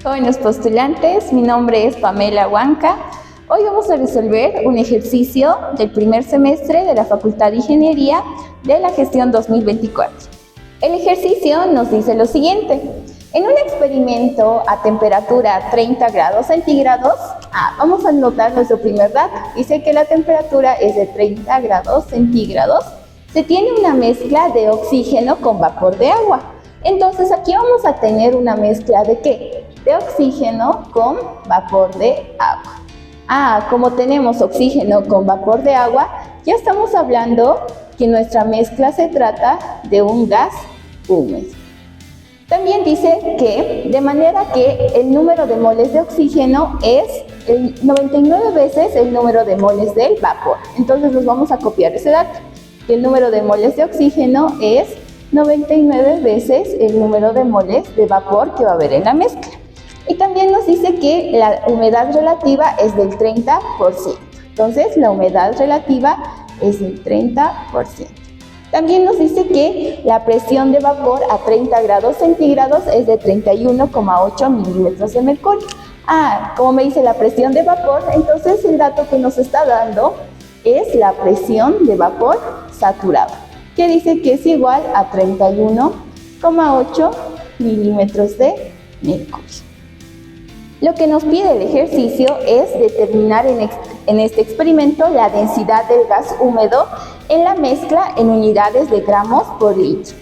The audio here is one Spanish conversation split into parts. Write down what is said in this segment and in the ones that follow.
Jóvenes postulantes, mi nombre es Pamela Huanca. Hoy vamos a resolver un ejercicio del primer semestre de la Facultad de Ingeniería de la gestión 2024. El ejercicio nos dice lo siguiente. En un experimento a temperatura 30 grados centígrados, vamos a anotar nuestro primer dato. Dice que la temperatura es de 30 grados centígrados. Se tiene una mezcla de oxígeno con vapor de agua. Entonces aquí vamos a tener una mezcla ¿de qué? De oxígeno con vapor de agua. Como tenemos oxígeno con vapor de agua, ya estamos hablando que nuestra mezcla se trata de un gas húmedo. También dice que de manera que el número de moles de oxígeno es 99 veces el número de moles del vapor. Entonces nos vamos a copiar ese dato, que el número de moles de oxígeno es 99 veces el número de moles de vapor que va a haber en la mezcla. Y también nos dice que la humedad relativa es del 30%. Entonces, la humedad relativa es del 30%. También nos dice que la presión de vapor a 30 grados centígrados es de 31,8 milímetros de mercurio. Como me dice la presión de vapor, entonces el dato que nos está dando es la presión de vapor saturado, que dice que es igual a 31,8 milímetros de mercurio. Lo que nos pide el ejercicio es determinar en este experimento la densidad del gas húmedo en la mezcla en unidades de gramos por litro.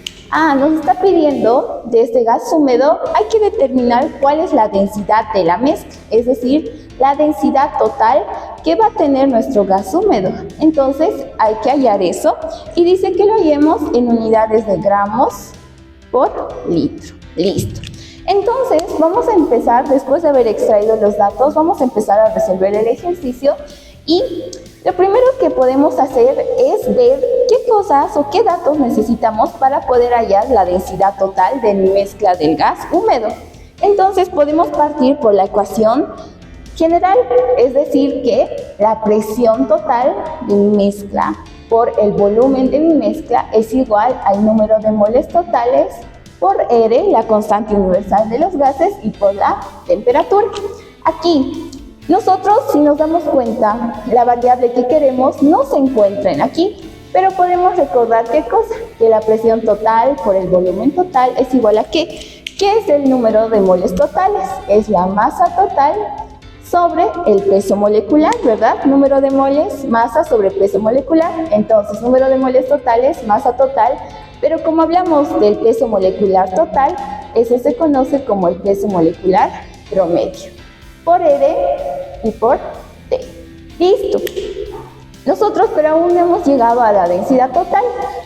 Nos está pidiendo de este gas húmedo, hay que determinar cuál es la densidad de la mezcla, es decir, la densidad total que va a tener nuestro gas húmedo. Entonces hay que hallar eso y dice que lo hallemos en unidades de gramos por litro. Listo. Entonces, vamos a empezar, después de haber extraído los datos, vamos a empezar a resolver el ejercicio y lo primero que podemos hacer es ver qué cosas o qué datos necesitamos para poder hallar la densidad total de mi mezcla del gas húmedo. Entonces, podemos partir por la ecuación general, es decir, que la presión total de mi mezcla por el volumen de mi mezcla es igual al número de moles totales por R, la constante universal de los gases, y por la temperatura. Aquí, nosotros, si nos damos cuenta, la variable que queremos no se encuentra aquí, pero podemos recordar ¿qué cosa? Que la presión total por el volumen total es igual a ¿qué? ¿Qué es el número de moles totales? Es la masa total sobre el peso molecular, ¿verdad? Número de moles, masa sobre peso molecular. Entonces, número de moles totales, masa total. Pero como hablamos del peso molecular total, eso se conoce como el peso molecular promedio, por R y por T. Listo. Nosotros, pero aún no hemos llegado a la densidad total,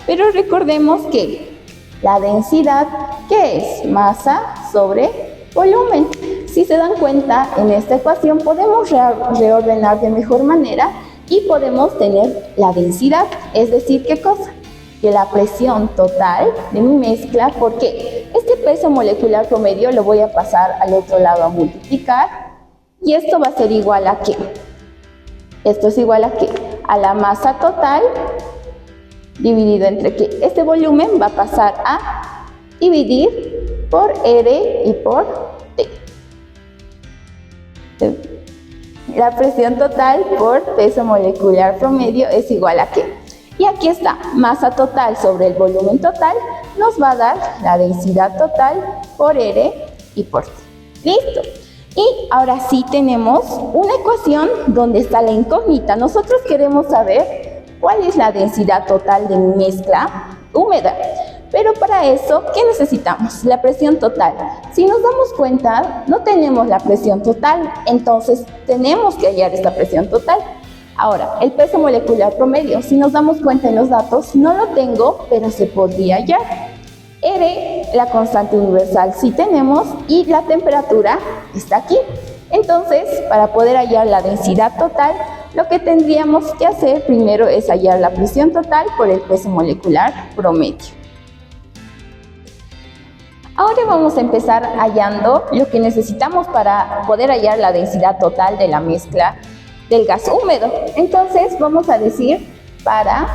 pero recordemos que la densidad, ¿qué es? Masa sobre volumen. Si se dan cuenta, en esta ecuación podemos reordenar de mejor manera y podemos tener la densidad, es decir, ¿qué cosa? Que la presión total de mi mezcla, porque este peso molecular promedio lo voy a pasar al otro lado a multiplicar, y esto va a ser igual a ¿qué? Esto es igual a ¿qué? A la masa total dividido entre ¿qué? Este volumen va a pasar a dividir por R y por T. La presión total por peso molecular promedio es igual a ¿qué? Y aquí está, masa total sobre el volumen total nos va a dar la densidad total por R y por T. ¿Listo? Y ahora sí tenemos una ecuación donde está la incógnita. Nosotros queremos saber cuál es la densidad total de mi mezcla húmeda. Pero para eso, ¿qué necesitamos? La presión total. Si nos damos cuenta, no tenemos la presión total, entonces tenemos que hallar esta presión total. Ahora, el peso molecular promedio, si nos damos cuenta en los datos, no lo tengo, pero se podría hallar. R, la constante universal, sí tenemos, y la temperatura está aquí. Entonces, para poder hallar la densidad total, lo que tendríamos que hacer primero es hallar la presión total por el peso molecular promedio. Ahora vamos a empezar hallando lo que necesitamos para poder hallar la densidad total de la mezcla del gas húmedo. Entonces vamos a decir para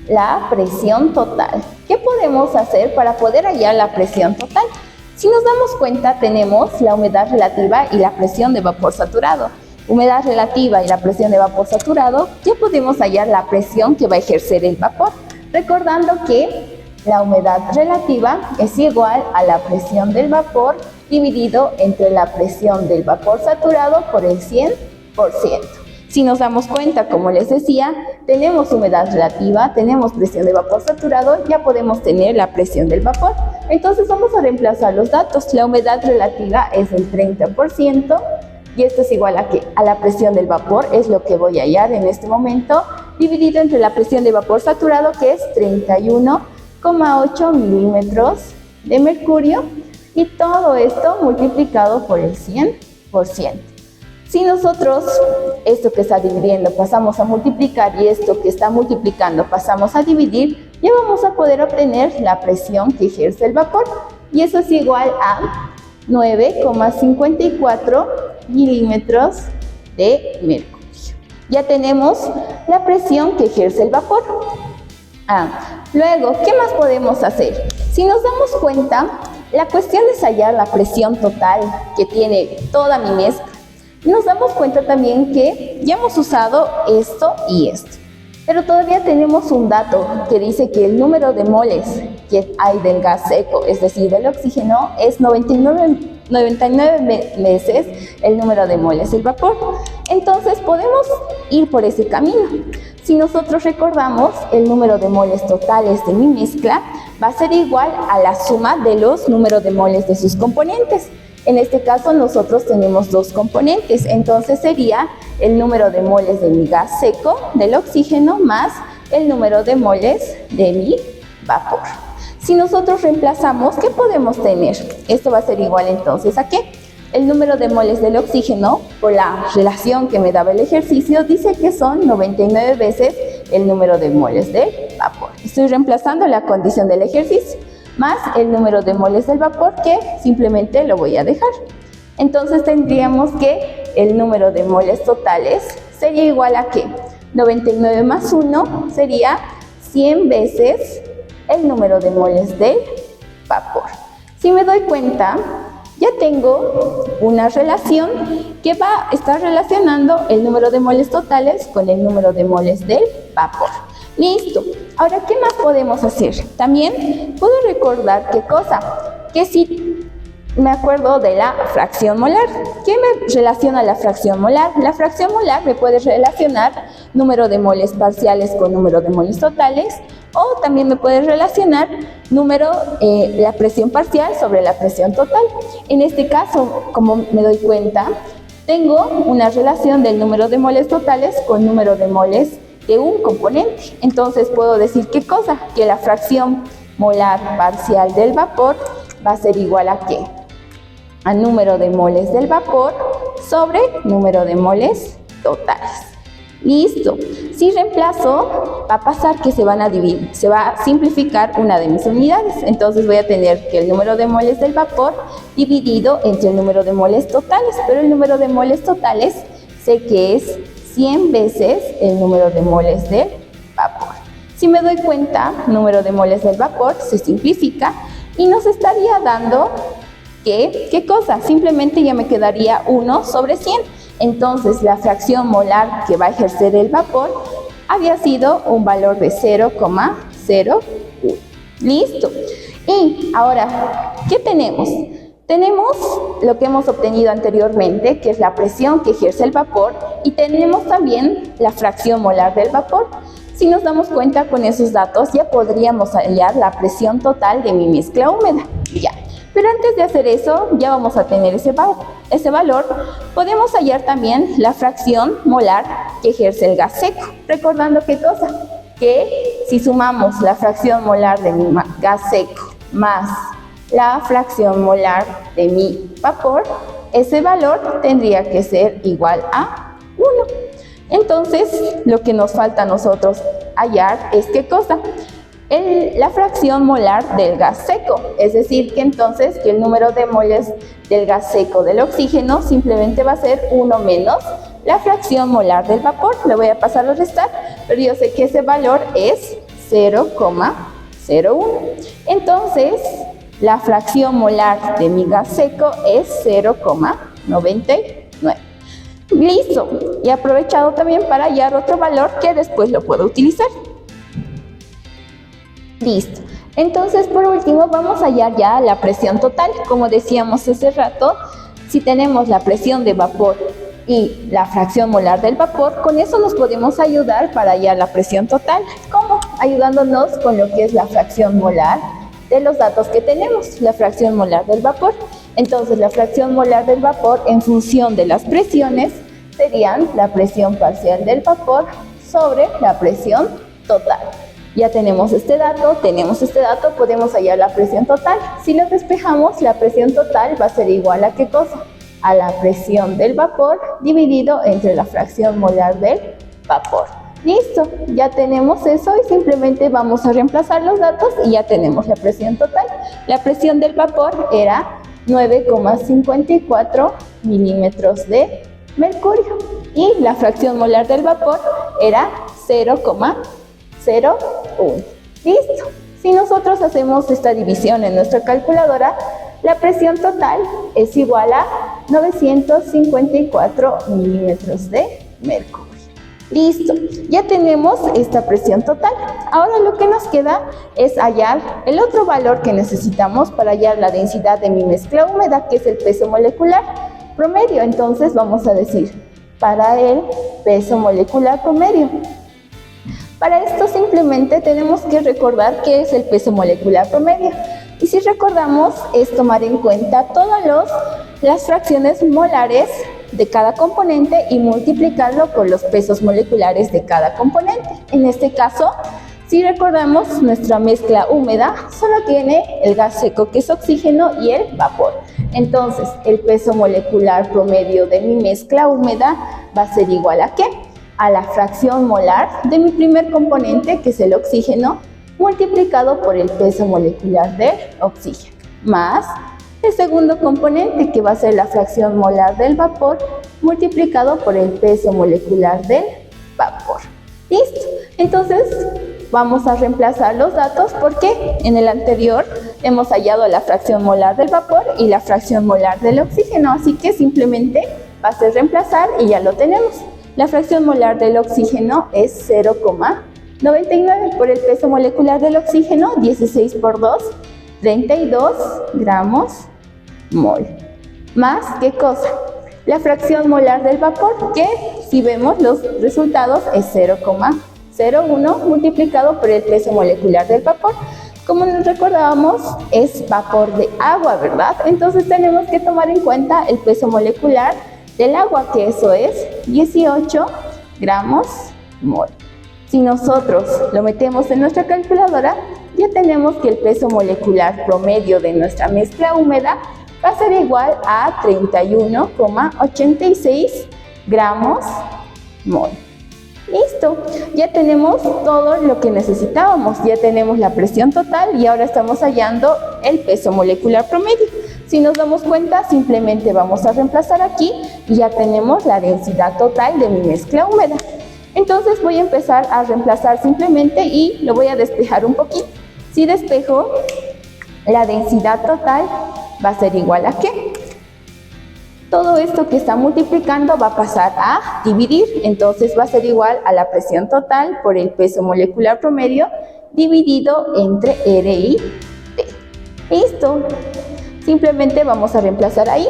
la presión total. ¿Qué podemos hacer para poder hallar la presión total? Si nos damos cuenta, tenemos la humedad relativa y la presión de vapor saturado. Humedad relativa y la presión de vapor saturado, ya podemos hallar la presión que va a ejercer el vapor, recordando que la humedad relativa es igual a la presión del vapor dividido entre la presión del vapor saturado por el 100%. Si nos damos cuenta, como les decía, tenemos humedad relativa, tenemos presión de vapor saturado, ya podemos tener la presión del vapor. Entonces vamos a reemplazar los datos. La humedad relativa es el 30%. Y esto es igual a ¿qué? A la presión del vapor, es lo que voy a hallar en este momento, dividido entre la presión de vapor saturado, que es 31,8 milímetros de mercurio, y todo esto multiplicado por el 100%. Si nosotros esto que está dividiendo pasamos a multiplicar y esto que está multiplicando pasamos a dividir, ya vamos a poder obtener la presión que ejerce el vapor, y eso es igual a 9,54 milímetros de mercurio. Ya tenemos la presión que ejerce el vapor. Luego, ¿qué más podemos hacer? Si nos damos cuenta, la cuestión es hallar la presión total que tiene toda mi mezcla. Nos damos cuenta también que ya hemos usado esto y esto, pero todavía tenemos un dato que dice que el número de moles que hay del gas seco, es decir, del oxígeno, es 99 veces el número de moles del vapor. Entonces podemos ir por ese camino. Si nosotros recordamos, el número de moles totales de mi mezcla va a ser igual a la suma de los números de moles de sus componentes. En este caso nosotros tenemos dos componentes, entonces sería el número de moles de mi gas seco, del oxígeno, más el número de moles de mi vapor. Si nosotros reemplazamos, ¿qué podemos tener? Esto va a ser igual entonces ¿a qué? El número de moles del oxígeno, por la relación que me daba el ejercicio, dice que son 99 veces el número de moles del vapor. Estoy reemplazando la condición del ejercicio, más el número de moles del vapor, que simplemente lo voy a dejar. Entonces tendríamos que el número de moles totales sería igual a ¿qué? 99 más 1 sería 100 veces el número de moles del vapor. Si me doy cuenta, ya tengo una relación que va a estar relacionando el número de moles totales con el número de moles del vapor. Listo. Ahora, ¿qué más podemos hacer? También puedo recordar qué cosa, que si me acuerdo de la fracción molar. ¿Qué me relaciona la fracción molar? La fracción molar me puede relacionar número de moles parciales con número de moles totales, o también me puede relacionar la presión parcial sobre la presión total. En este caso, como me doy cuenta, tengo una relación del número de moles totales con número de moles de un componente. Entonces puedo decir ¿qué cosa? Que la fracción molar parcial del vapor va a ser igual a ¿qué? A número de moles del vapor sobre número de moles totales. Listo. Si reemplazo, va a pasar que se va a simplificar una de mis unidades. Entonces voy a tener que el número de moles del vapor dividido entre el número de moles totales, pero el número de moles totales sé que es 100 veces el número de moles del vapor. Si me doy cuenta, número de moles del vapor se simplifica y nos estaría dando ¿qué cosa? Simplemente ya me quedaría 1 sobre 100. Entonces la fracción molar que va a ejercer el vapor había sido un valor de 0,01. Listo. Y ahora, ¿qué tenemos? Tenemos lo que hemos obtenido anteriormente, que es la presión que ejerce el vapor, y tenemos también la fracción molar del vapor. Si nos damos cuenta con esos datos, ya podríamos hallar la presión total de mi mezcla húmeda. Ya. Pero antes de hacer eso, ya vamos a tener ese valor. Podemos hallar también la fracción molar que ejerce el gas seco. Recordando ¿qué cosa? Que si sumamos la fracción molar de mi gas seco más la fracción molar de mi vapor, ese valor tendría que ser igual a 1. Entonces, lo que nos falta a nosotros hallar es ¿qué cosa? La fracción molar del gas seco, es decir, que entonces que el número de moles del gas seco del oxígeno simplemente va a ser 1 menos la fracción molar del vapor. Le voy a pasar a restar, pero yo sé que ese valor es 0,01. Entonces, La fracción molar de mi gas seco es 0,99. Listo. Y he aprovechado también para hallar otro valor que después lo puedo utilizar. Listo. Entonces, por último, vamos a hallar ya la presión total. Como decíamos hace rato, si tenemos la presión de vapor y la fracción molar del vapor, con eso nos podemos ayudar para hallar la presión total. ¿Cómo? Ayudándonos con lo que es la fracción molar de los datos que tenemos, la fracción molar del vapor. Entonces, la fracción molar del vapor en función de las presiones serían la presión parcial del vapor sobre la presión total. Ya tenemos este dato, podemos hallar la presión total. Si lo despejamos, la presión total va a ser igual a ¿qué cosa? A la presión del vapor dividido entre la fracción molar del vapor. Listo, ya tenemos eso y simplemente vamos a reemplazar los datos y ya tenemos la presión total. La presión del vapor era 9,54 milímetros de mercurio y la fracción molar del vapor era 0,01. Listo. Si nosotros hacemos esta división en nuestra calculadora, la presión total es igual a 954 milímetros de mercurio. Listo, ya tenemos esta presión total. Ahora lo que nos queda es hallar el otro valor que necesitamos para hallar la densidad de mi mezcla húmeda, que es el peso molecular promedio. Entonces vamos a decir, para el peso molecular promedio. Para esto simplemente tenemos que recordar qué es el peso molecular promedio. Y si recordamos, es tomar en cuenta todas las fracciones molares de cada componente y multiplicarlo por los pesos moleculares de cada componente. En este caso, si recordamos, nuestra mezcla húmeda solo tiene el gas seco, que es oxígeno, y el vapor. Entonces, el peso molecular promedio de mi mezcla húmeda va a ser igual a ¿qué? A la fracción molar de mi primer componente, que es el oxígeno, multiplicado por el peso molecular del oxígeno, más el segundo componente, que va a ser la fracción molar del vapor, multiplicado por el peso molecular del vapor. ¿Listo? Entonces, vamos a reemplazar los datos porque en el anterior hemos hallado la fracción molar del vapor y la fracción molar del oxígeno, así que simplemente va a ser reemplazar y ya lo tenemos. La fracción molar del oxígeno es 0,99 por el peso molecular del oxígeno, 16 por 2, 32 gramos mol. Más, ¿qué cosa? La fracción molar del vapor, que si vemos los resultados es 0,01 multiplicado por el peso molecular del vapor. Como nos recordábamos, es vapor de agua, ¿verdad? Entonces tenemos que tomar en cuenta el peso molecular del agua, que eso es 18 gramos mol. Si nosotros lo metemos en nuestra calculadora, ya tenemos que el peso molecular promedio de nuestra mezcla húmeda va a ser igual a 31,86 gramos mol. Listo, ya tenemos todo lo que necesitábamos, ya tenemos la presión total y ahora estamos hallando el peso molecular promedio. Si nos damos cuenta, simplemente vamos a reemplazar aquí y ya tenemos la densidad total de mi mezcla húmeda. Entonces voy a empezar a reemplazar simplemente y lo voy a despejar un poquito. Si despejo, la densidad total va a ser igual a ¿qué? Todo esto que está multiplicando va a pasar a dividir, entonces va a ser igual a la presión total por el peso molecular promedio dividido entre R y T. Listo. Simplemente vamos a reemplazar ahí.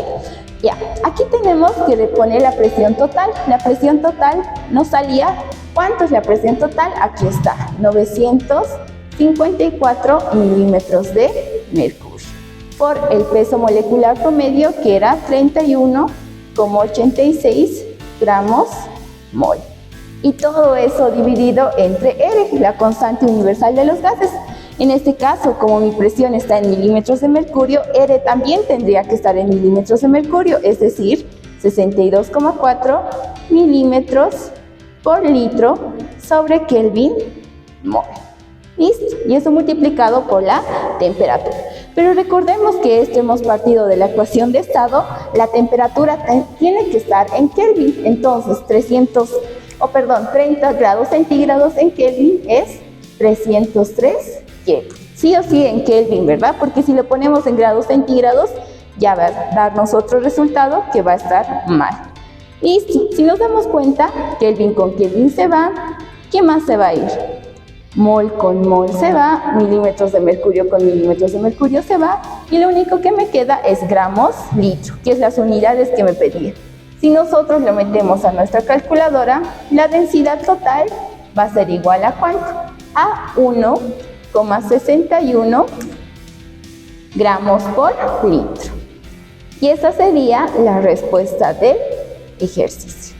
Ya, aquí tenemos que poner la presión total. La presión total nos salía, ¿cuánto es la presión total? Aquí está, 954 milímetros de mercurio. Por el peso molecular promedio, que era 31,86 gramos mol. Y todo eso dividido entre R, la constante universal de los gases. En este caso, como mi presión está en milímetros de mercurio, R también tendría que estar en milímetros de mercurio, es decir, 62,4 milímetros por litro sobre Kelvin mol. ¿Listo? Y eso multiplicado por la temperatura. Pero recordemos que esto hemos partido de la ecuación de estado, la temperatura tiene que estar en Kelvin, entonces 30 grados centígrados en Kelvin es 303 Kelvin. sí o sí en Kelvin, ¿verdad? Porque si lo ponemos en grados centígrados, ya va a darnos otro resultado que va a estar mal. Y si nos damos cuenta, Kelvin con Kelvin se va, ¿qué más se va a ir? Mol con mol se va, milímetros de mercurio con milímetros de mercurio se va, y lo único que me queda es gramos litro, que es las unidades que me pedía. Si nosotros lo metemos a nuestra calculadora, la densidad total va a ser igual a ¿cuánto? A 1,61 gramos por litro. Y esa sería la respuesta del ejercicio.